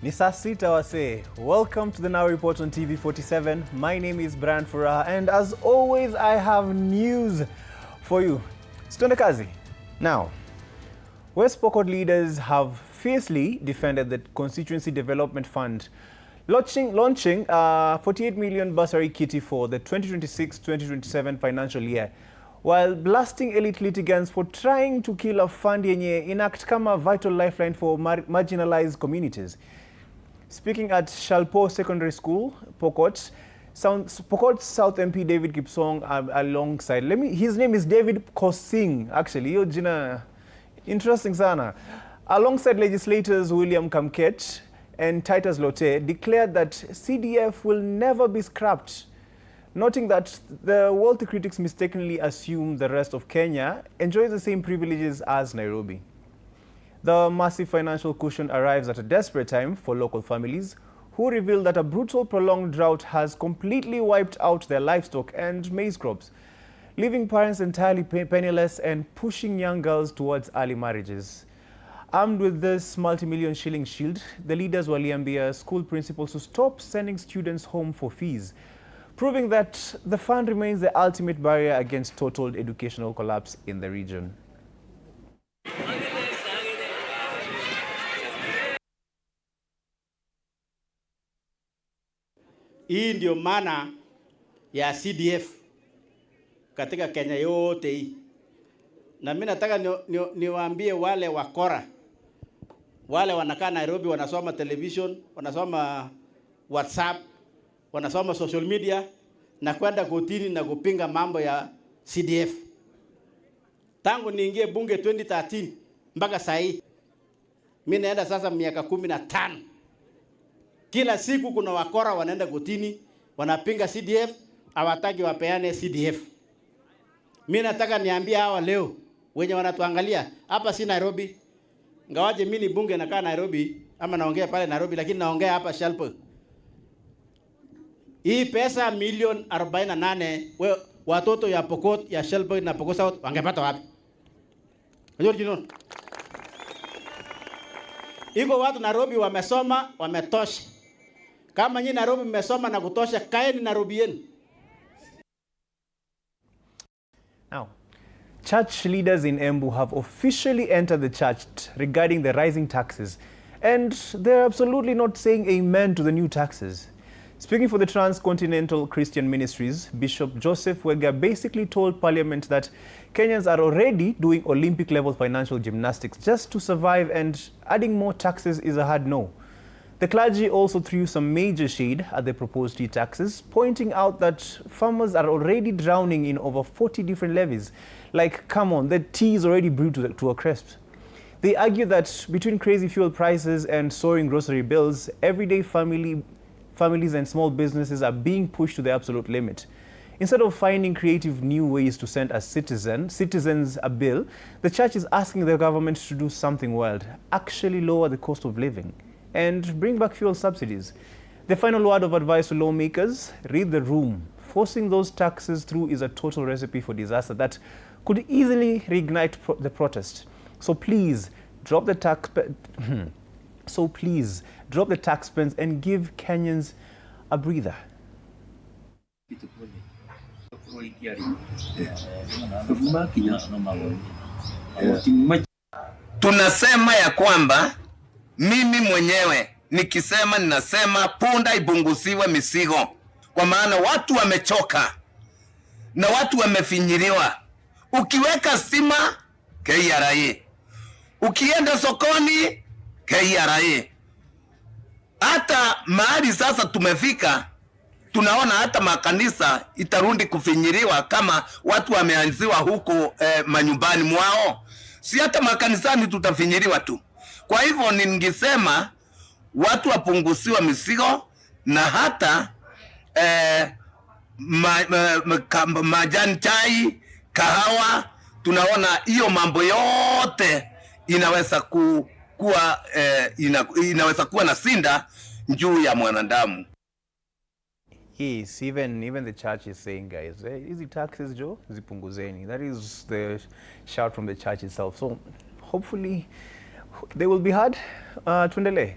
Ni saa sita wase. Welcome to the Now Report on TV47. My name is Furaha, and as always I have news for you. Stonde kazi. Now, West Pokot leaders have fiercely defended the Constituency Development Fund, launching a 48 million bursary kitty for the 2026-2027 financial year, while blasting elite litigants for trying to kill a fund yenye inact kama vital lifeline for marginalized communities. Speaking at Shalpo Secondary School, Pokot South MP David Kipsong alongside, his name is David Kosing, actually, yo jina interesting sana. Alongside legislators William Kamket and Titus Lote declared that CDF will never be scrapped, noting that the wealthy critics mistakenly assume the rest of Kenya enjoys the same privileges as Nairobi. The massive financial cushion arrives at a desperate time for local families who reveal that a brutal, prolonged drought has completely wiped out their livestock and maize crops, leaving parents entirely penniless and pushing young girls towards early marriages. Armed with this multi-million shilling shield, the leaders waliambia school principals to stop sending students home for fees, proving that the fund remains the ultimate barrier against total educational collapse in the region. Hii ndio maana ya CDF katika Kenya yote hii. Na mimi nataka niwaambie wale wakora, wale wanakaa Nairobi, wanasoma television, wanasoma WhatsApp, wanasoma social media na kwenda kotini na kupinga mambo ya CDF. Tangu niingie bunge 2013 mpaka saa hii, mimi naenda sasa miaka 15. Kila siku kuna wakora wanaenda kotini, wanapinga CDF, hawataki wapeane CDF. Mimi nataka niambie hawa leo wenye wanatuangalia, hapa si Nairobi. Ngawaje mimi ni bunge nakaa Nairobi ama naongea pale Nairobi, lakini naongea hapa Shalpo. Hii pesa milioni 48 watoto ya Pokot ya Shalpo na Pokot South wangepata wapi? Unajua iko watu Nairobi wamesoma, wametosha. Kama nyinyi Nairobi mmesoma na kutosha, kaeni Nairobi yenu. Now, church leaders in Embu have officially entered the church regarding the rising taxes, and they're absolutely not saying amen to the new taxes. Speaking for the Transcontinental Christian Ministries, Bishop Joseph Wega basically told Parliament that Kenyans are already doing Olympic-level financial gymnastics just to survive, and adding more taxes is a hard no. The clergy also threw some major shade at the proposed tea taxes, pointing out that farmers are already drowning in over 40 different levies. Like, come on, the tea is already brewed to a crisp. They argue that between crazy fuel prices and soaring grocery bills, everyday families and small businesses are being pushed to the absolute limit. Instead of finding creative new ways to send as citizens a bill, the church is asking the government to do something wild, actually lower the cost of living and bring back fuel subsidies. The final word of advice to lawmakers: read the room. Forcing those taxes through is a total recipe for disaster that could easily reignite the protest. So please drop the tax pens and give Kenyans a breather. Tunasema ya kwamba mimi mwenyewe nikisema ninasema punda ibungusiwe misigo, kwa maana watu wamechoka na watu wamefinyiriwa. Ukiweka stima KRA, ukienda sokoni KRA. Hata mahali sasa tumefika, tunaona hata makanisa itarundi kufinyiriwa kama watu wameanziwa huko manyumbani mwao. Si hata makanisani tutafinyiriwa tu. Kwa hivyo ningesema watu wapungusiwa misigo, na hata majani chai, kahawa, tunaona hiyo mambo yote inaweza kuwa na sinda juu ya mwanadamu. Yes, even the church is saying, guys, easy taxes, Joe, zipunguzeni. That is the shout from the church itself. So hopefully they will be heard. Tuendelee.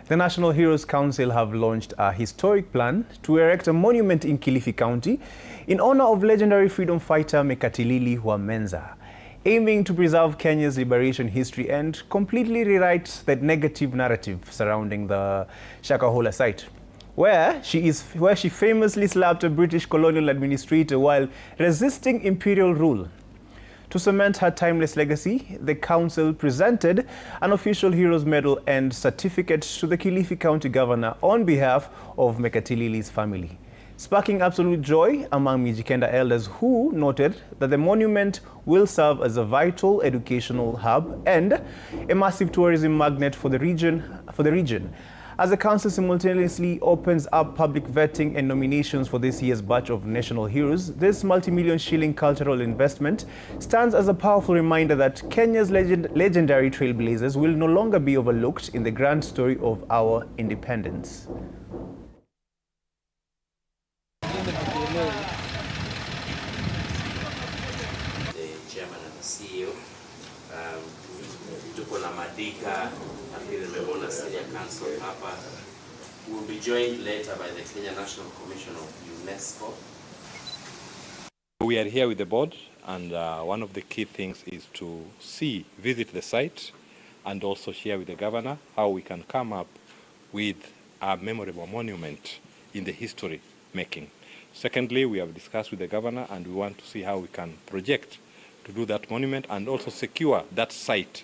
The National Heroes Council have launched a historic plan to erect a monument in Kilifi County in honor of legendary freedom fighter Mekatilili Wamenza, aiming to preserve Kenya's liberation history and completely rewrite the negative narrative surrounding the Shakahola site, where she famously slapped a British colonial administrator while resisting imperial rule. To cement her timeless legacy, the council presented an official Heroes Medal and certificate to the Kilifi County Governor on behalf of Mekatilili's family, sparking absolute joy among Mijikenda elders who noted that the monument will serve as a vital educational hub and a massive tourism magnet for the region. As the council simultaneously opens up public vetting and nominations for this year's batch of national heroes, this multi-million shilling cultural investment stands as a powerful reminder that Kenya's legendary trailblazers will no longer be overlooked in the grand story of our independence. The chairman and the CEO, tuko na Madika, na Senior Council hapa. Will be joined later by the Kenya National Commission of UNESCO. We are here with the board, and one of the key things is to visit the site and also share with the governor how we can come up with a memorable monument in the history making. Secondly, we have discussed with the governor and we want to see how we can project to do that monument and also secure that site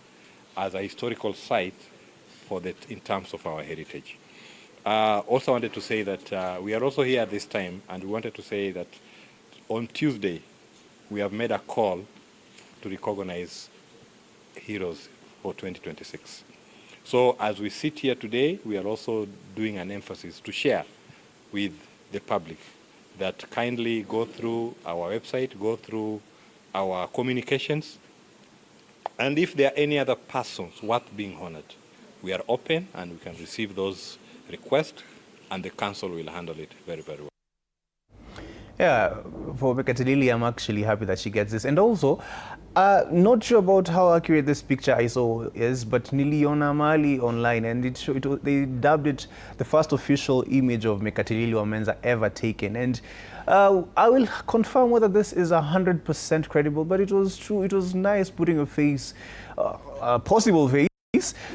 as a historical site for in terms of our heritage. Also wanted to say that we are also here at this time, and we wanted to say that on Tuesday we have made a call to recognize heroes for 2026. So as we sit here today, we are also doing an emphasis to share with the public that kindly go through our website, go through our communications, and if there are any other persons worth being honored, we are open and we can receive those requests, and the council will handle it very, very well. Yeah, for Mekatilili, I'm actually happy that she gets this. And also, not sure about how accurate this picture I saw is, but niliona mali online, and they dubbed it the first official image of Mekatilili Wamenza ever taken. And I will confirm whether this is 100% credible, but it was true. It was nice putting a face, a possible face,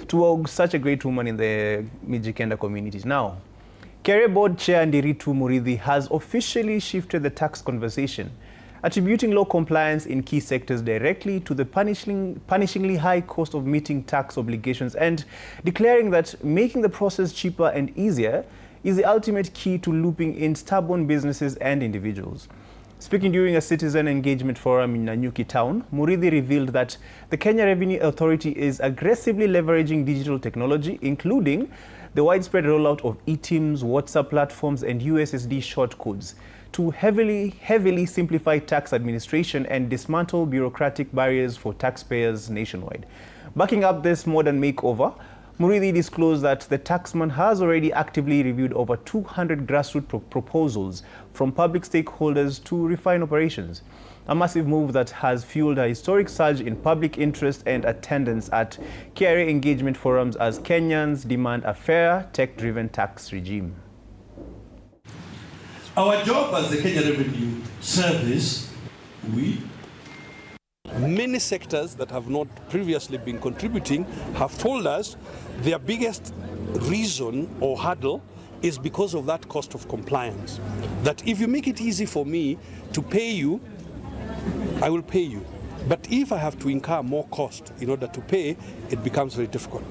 to such a great woman in the Mijikenda communities. Now, Career Board Chair Ndiritu Muridhi has officially shifted the tax conversation, attributing low compliance in key sectors directly to the punishingly high cost of meeting tax obligations, and declaring that making the process cheaper and easier is the ultimate key to looping in stubborn businesses and individuals. Speaking during a citizen engagement forum in Nanyuki town, Muridhi revealed that the Kenya Revenue Authority is aggressively leveraging digital technology, including the widespread rollout of eTIMS, WhatsApp platforms, and USSD shortcodes to heavily simplify tax administration and dismantle bureaucratic barriers for taxpayers nationwide. Backing up this modern makeover, Muridhi disclosed that the taxman has already actively reviewed over 200 grassroots proposals from public stakeholders to refine operations, a massive move that has fueled a historic surge in public interest and attendance at KRA engagement forums as Kenyans demand a fair, tech-driven tax regime. Our job as the Kenya Revenue Service, many sectors that have not previously been contributing have told us their biggest reason or hurdle is because of that cost of compliance. That if you make it easy for me to pay you, I will pay you. But if I have to incur more cost in order to pay, it becomes very difficult.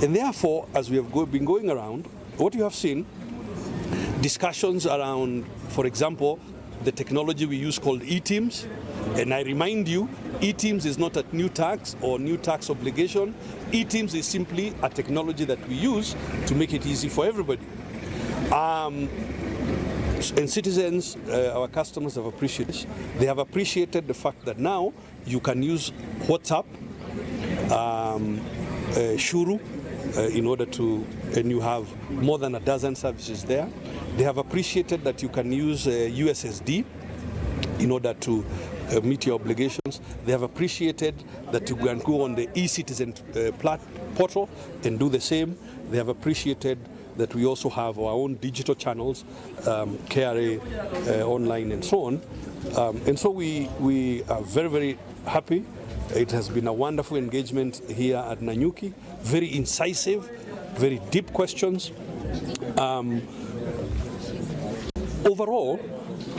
And therefore, as we have been going around, what you have seen, discussions around, for example, the technology we use called eTIMS. And I remind you, eTIMS is not a new tax or new tax obligation. eTIMS is simply a technology that we use to make it easy for everybody. And citizens, our customers have appreciated this. They have appreciated the fact that now you can use WhatsApp, Shuru, in order to, and you have more than a dozen services there. They have appreciated that you can use USSD in order to meet your obligations. They have appreciated that you can go on the eCitizen portal and do the same. They have appreciated that we also have our own digital channels, KRA online and so on. And so we are very, very happy. It has been a wonderful engagement here at Nanyuki, very incisive, very deep questions. Overall,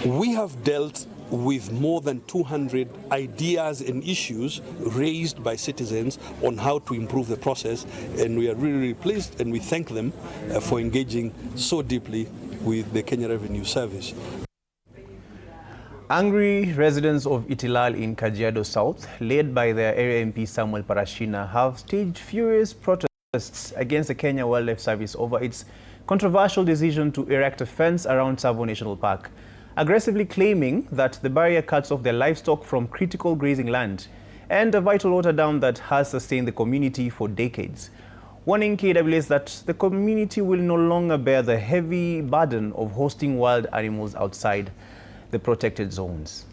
we have dealt with more than 200 ideas and issues raised by citizens on how to improve the process, and we are really, really pleased, and we thank them for engaging so deeply with the Kenya Revenue Service. Angry residents of Itilal in Kajiado South, led by their area MP Samuel Parashina, have staged furious protests against the Kenya Wildlife Service over its controversial decision to erect a fence around Tsavo National Park, aggressively claiming that the barrier cuts off their livestock from critical grazing land and a vital water dam that has sustained the community for decades, warning KWS that the community will no longer bear the heavy burden of hosting wild animals outside the protected zones.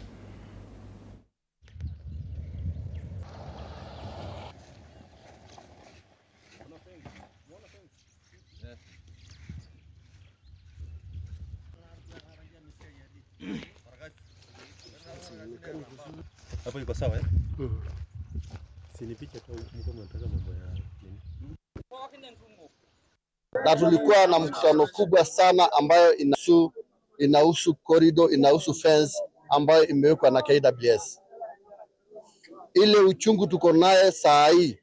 Hapo iko sawa eh? Sinipiche tu mko mnataka mambo ya nini? Na tulikuwa na mkutano kubwa sana ambayo inahusu corridor, inahusu fence ambayo imewekwa na KWS. Ile uchungu tuko naye saa hii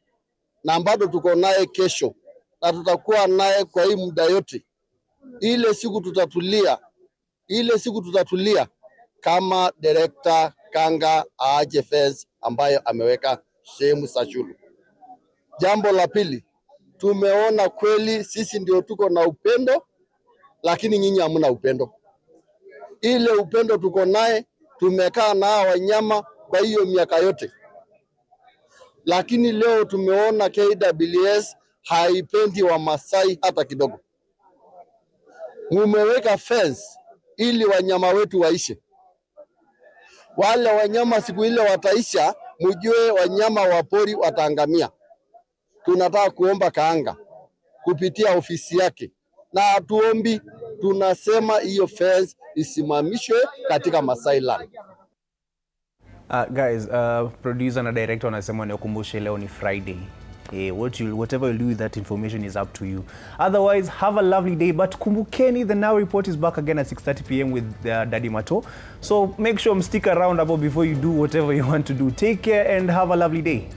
na bado tuko naye kesho na tutakuwa naye kwa hii muda yote. Ile siku tutatulia kama director Kanga aache fence ambayo ameweka sehemu za shule. Jambo la pili, tumeona kweli sisi ndio tuko na upendo, lakini nyinyi hamna upendo. Ile upendo tuko naye, tumekaa na wanyama kwa hiyo miaka yote, lakini leo tumeona KWS haipendi Wamasai hata kidogo. Mumeweka fence ili wanyama wetu waishe. Wale wanyama siku ile wataisha, mjue wanyama wa pori wataangamia. Tunataka kuomba Kaanga kupitia ofisi yake, na hatuombi, tunasema hiyo fence isimamishwe katika Masai Land. Guys, producer na director wanasema nikukumbushe leo ni Friday. Whatever you do with that information is up to you. Otherwise, have a lovely day. But kumbukeni, the Now Report is back again at 6:30 p.m. with Daddy Mato. So make sure you stick around before you do whatever you want to do. Take care and have a lovely day.